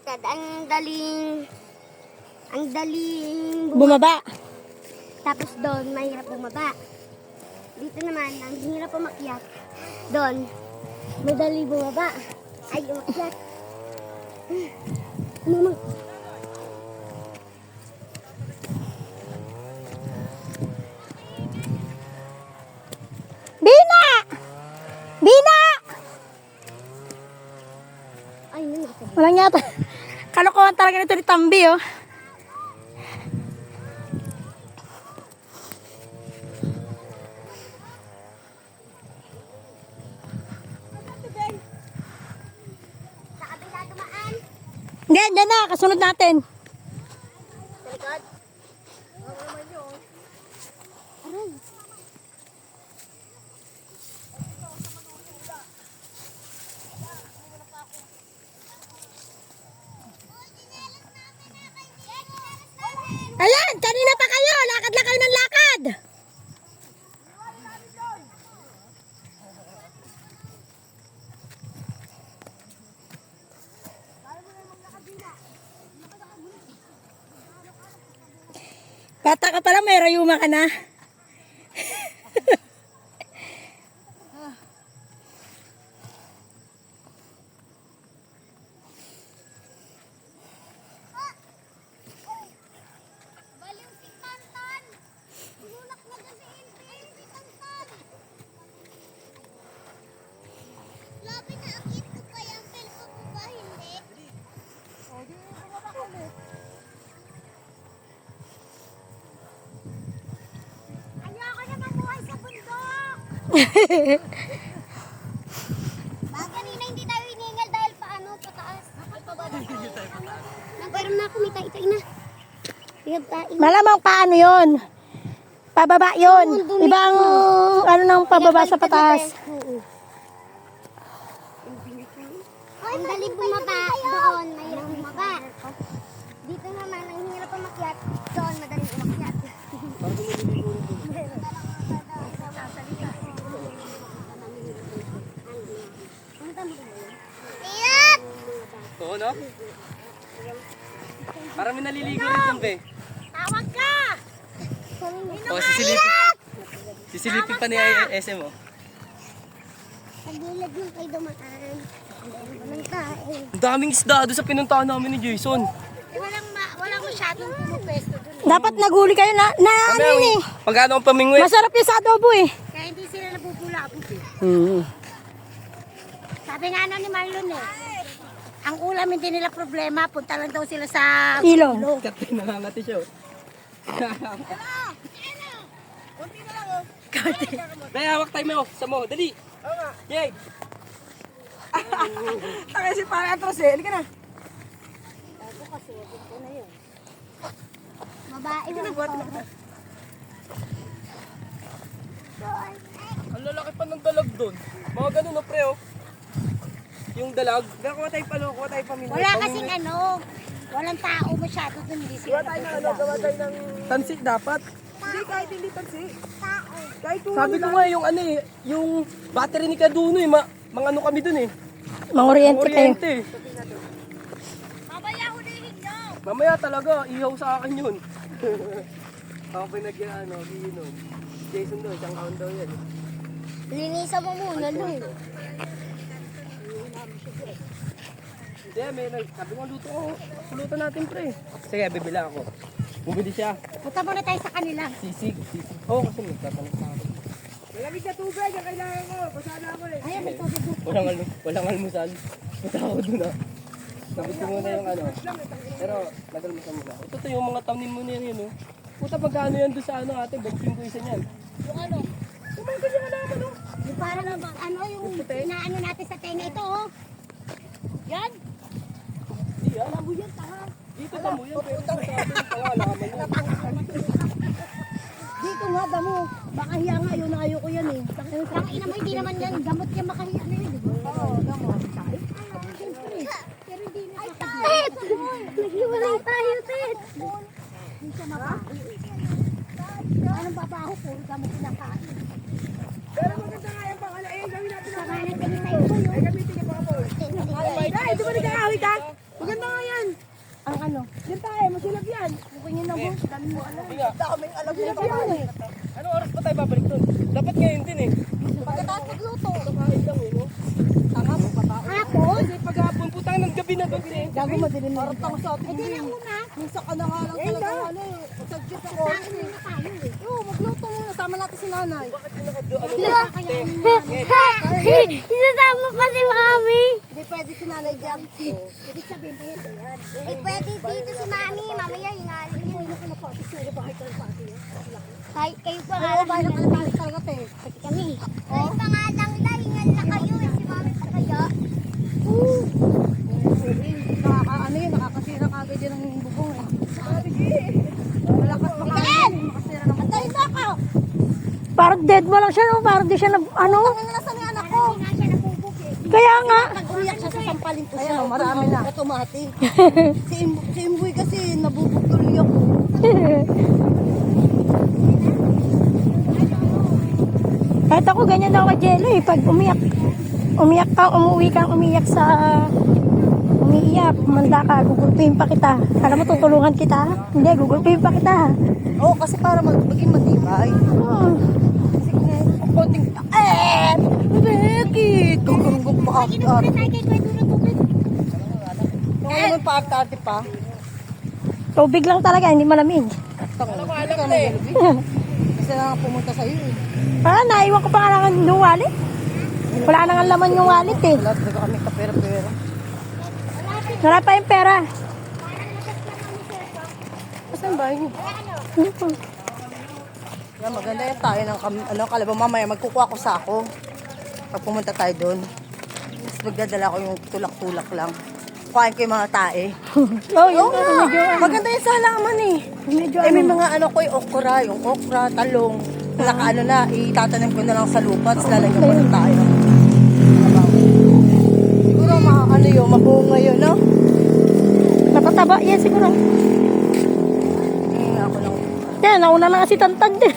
baliktad. Ang daling Bumaba. Tapos doon, mahirap bumaba. Dito naman, ang hirap umakyat. Doon, madali bumaba. Ay, umakyat. Mamang. Bina! Bina! Ay, nasa. Walang yata. Kalokohan talaga nito ni Tambi, oh. Sa kabila dumaan. Hindi, dyan na. Kasunod natin. Sa likod. Aray. Ayan! Kanina pa kayo! Lakad lang kayo ng lakad! Bata ka pala, may rayuma ka na. Baliw si Tantan. Bulak na dyan si Inti. Tantan. Labi na akit ko pa yung pelko ko ba hindi? O, di bumaba ka ulit. Ayoko na mabuhay sa bundok. Bakit kanina hindi tayo hiningal dahil paano pataas? Nagparam na ako, may taitay na. Malamang paano yon? Pababa yon. Ibang ano nang pababa sa pataas. Ang dali bumaba doon, mahirap bumaba. Dito naman, ang hirap umakyat. Doon, madaling umakyat. Tiyat! Oo, no? Parang may naliligo rin dun, be. Tawag ka! Oo, sisilipin. Sisilipin pa ni SM, oh. Sa gilid ng kayo dumaan. Ang tayo. Ang daming isda doon sa pinuntahan namin ni Jason. Walang masyadong pumupwesto doon. Dapat naguli kayo na ano yun eh. Pagkano ang pamingwit? Masarap yung sa adobo eh. Kaya hindi sila nabubulabog eh. Mm. Sabi nga ni Marlon eh. Ang ulam hindi nila problema. Punta lang daw sila sa Ilong. Kati nangangati siya, oh. Kati. Dahil hawak tayo mo. Sa mo. Dali. Yay. Taka si Pare Atros eh. Halika na. babae. Ang lalaki pa ng dalag doon. Mga ganun, no, pre, oh. Yung dalag. Kuha tayo pamingwit. Wala kasing ano. Walang tao masyado doon. Hindi sila Gawa tayo ng... Tansi dapat. Hindi, kahit hindi tansi. tao. Kahit Sabi ko nga yung ano eh, yung battery ni Kaduno eh, mga ano kami dun eh. Manguryente kayo. Oriente. Mamaya hulihin nyo. Mamaya talaga, ihaw sa akin yun. Ako pinagyan, ano, iinom. Jason daw, isang kaon daw yan. Linisan mo muna, Lul. Hindi, sabi ko, luto ko. Pulutan natin, pre. Sige, bibila ako. Bumili siya. Punta muna tayo sa kanila. Sisig. Oo, kasi magtatanong sa akin. malamig na tubig ang kailangan ko. Pasana ako eh. Ayan, may tubig doon. Walang almusal. Punta ako dun ah. Sabi ko muna yung ano. Pero, nag-almusal muna. Ito to yung mga tanim mo niyan yun, oh. Puta, pagkano yan doon sa ano ate, bagping ko isa niyan. Yung ano? Kumain ko siya alaman oh. Yung parang ano yung inaano natin sa tenga ito, oh. Yan. Di ah. Alam mo yan, tanga. Dito ka mo yan, pero sa atin, tanga, alaman yan. Dito nga, damo. Makahiya nga yun, ayoko yan eh. Ang ina mo, hindi naman yan. Gamot yan, makahiya na yun. Oo, gamot. Siyempre. Pero hindi na. Ay, Tet! Naghiwalay tayo, Tet! Hindi siya mabaho. Anong babaho? Puro gamot kinakain. Pero maganda nga yung pangalan. Eh, gawin natin ang Saka na tingin tayo ko yun. gamitin niya pa ako. Hindi. Ay, di ba nagkakawit ka? Maganda nga yan. Daming alam nila pa ano. Anong oras pa tayo babalik doon? Dapat ngayon din eh. Pagkatapos magluto. Kakain lang eh, no? Tama mo pa ba? Hapon? Kasi paghapon, putang ng gabi na doon eh. Gago madilim na. Parang tango sa atin. Hindi lang muna. Minsan ka na nga lang talaga ano eh. Sadyo sa oras Saan eh. na tayo eh. Oo, magluto muna. Sama natin si nanay. Isasama pa si Mami. Hindi pwede si Nanay dyan. Ibig sabihin pa yan. Hindi pwede dito si Mami. Mamaya hingalin mo. Ano ka na pati? Sino ba kayo pati? Kayo pa nga lang. Bahay na pala talaga te. Pati kami. Kayo pa nga lang. Hingal na kayo. Si Mami pa kaya. Ano yun, nakakasira kagad yan ng bubong eh. Malakas baka makasira ng Antayin mo ako. Parang dead mo lang siya, no? Parang di siya na, ano? Nasaan yung anak ko? Hindi nga siya nabubog eh. Kaya nga. Pag umiyak siya, sasampalin ko siya. Ayan, marami na. Automatic. Si Imboy kasi nabubog tuloy ako. Kahit ako ganyan daw kay Jello eh. Pag umiyak ka, umuwi kang umiyak sa umiiyak, manda ka, gugulpihin pa kita. Alam mo, tutulungan kita? Hindi, gugulpihin pa kita. Oo, kasi para maging matibay. Konting, Becky! Gugurugog pa ako. Tayo kay Kwento na tubig. Kung ano naman pa-arte pa. Tubig lang talaga, hindi malamig. Tango, hindi ka na Kasi na nga pumunta sa'yo eh. Parang naiwan ko pa nga lang yung wallet. Wala na nga laman yung wallet eh. Wala talaga kami kapera-pera. Wala pa yung pera. Saan ba yun? Yan, maganda yan tayo ng kalabaw. Mamaya magkukuha ko sa ako. Pag pumunta tayo doon. Tapos magdadala ko yung tulak-tulak lang. Kuhain ko yung mga tae. Oh, yun nga. Medyo, Maganda yung sa halaman eh. medyo Eh, may mga ano ko yung okra, talong. Nakaano na, itatanim ko na lang sa lupa. Tapos lalagyan ko ng tayo. Siguro ano yun, mabunga yun, no? napataba yan siguro. Ako lang. Yan, nauna na nga si Tantad eh.